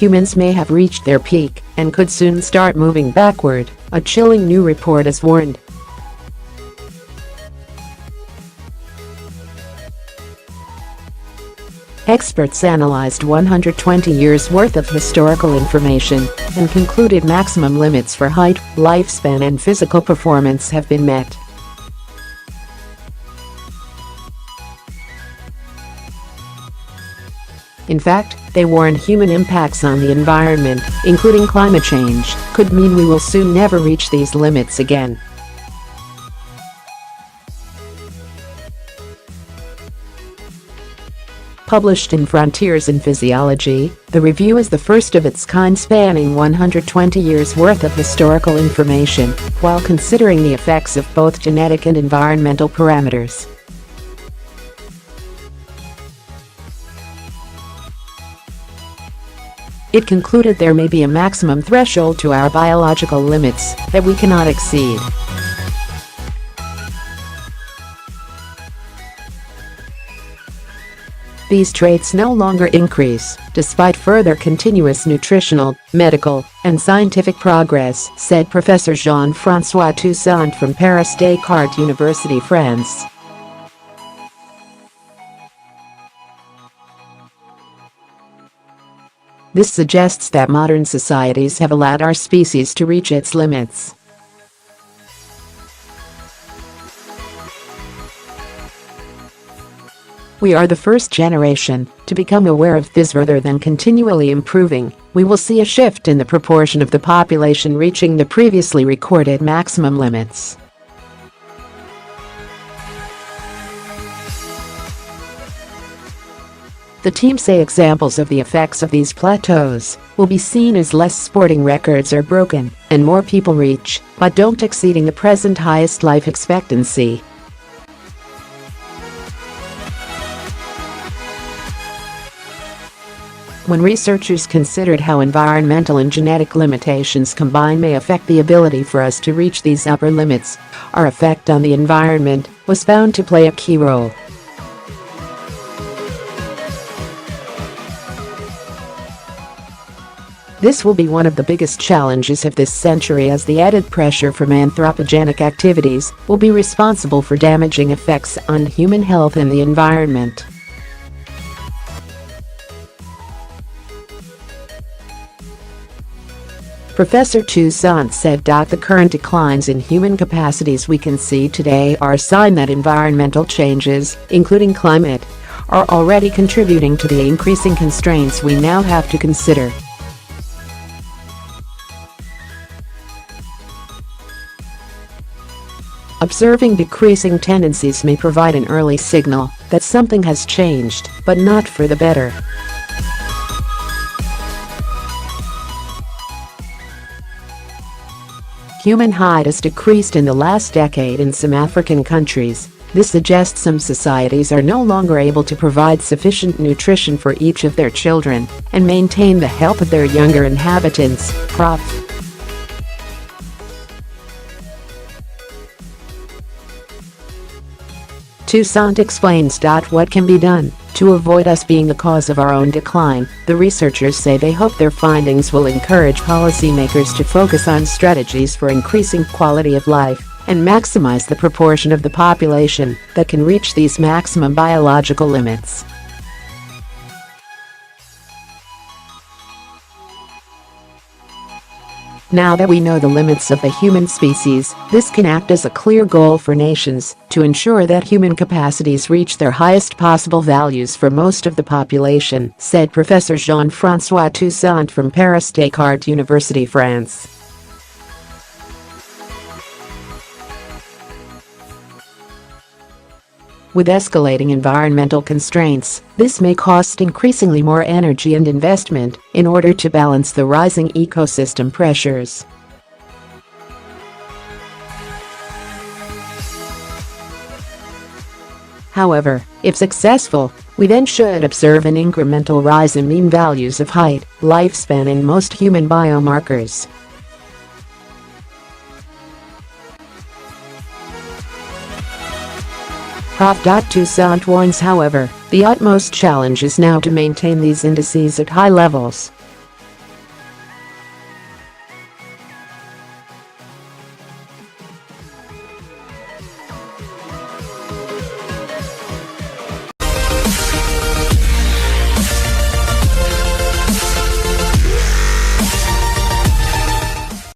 humans may have reached their peak and could soon start moving backward, a chilling new report has warned. Experts analyzed 120 years' worth of historical information and concluded maximum limits for height, lifespan and physical performance have been met. In fact, they warned human impacts on the environment, including climate change, could mean we will soon never reach these limits again. Published in Frontiers in Physiology, the review is the first of its kind spanning 120 years' worth of historical information, while considering the effects of both genetic and environmental parameters. It concluded there may be a maximum threshold to our biological limits that we cannot exceed. These traits no longer increase, despite further continuous nutritional, medical, and scientific progress, said Professor Jean-François Toussaint from Paris Descartes University, France. This suggests that modern societies have allowed our species to reach its limits. We are the first generation to become aware of this. Rather than continually improving, we will see a shift in the proportion of the population reaching the previously recorded maximum limits. The team say examples of the effects of these plateaus will be seen as less sporting records are broken and more people reach, but don't exceeding the present highest life expectancy. When researchers considered how environmental and genetic limitations combined may affect the ability for us to reach these upper limits, our effect on the environment was found to play a key role. This will be one of the biggest challenges of this century, as the added pressure from anthropogenic activities will be responsible for damaging effects on human health and the environment. Professor Toussaint said the current declines in human capacities we can see today are a sign that environmental changes, including climate, are already contributing to the increasing constraints we now have to consider. Observing decreasing tendencies may provide an early signal that something has changed, but not for the better. Human height has decreased in the last decade in some African countries. This suggests some societies are no longer able to provide sufficient nutrition for each of their children and maintain the health of their younger inhabitants, Prof. Toussaint explains. What can be done to avoid us being the cause of our own decline? The researchers say they hope their findings will encourage policymakers to focus on strategies for increasing quality of life and maximize the proportion of the population that can reach these maximum biological limits. Now that we know the limits of the human species, this can act as a clear goal for nations to ensure that human capacities reach their highest possible values for most of the population, said Professor Jean-François Toussaint from Paris Descartes University, France. With escalating environmental constraints, this may cost increasingly more energy and investment in order to balance the rising ecosystem pressures. However, if successful, we then should observe an incremental rise in mean values of height, lifespan and most human biomarkers. Prof. Toussaint warns, however, the utmost challenge is now to maintain these indices at high levels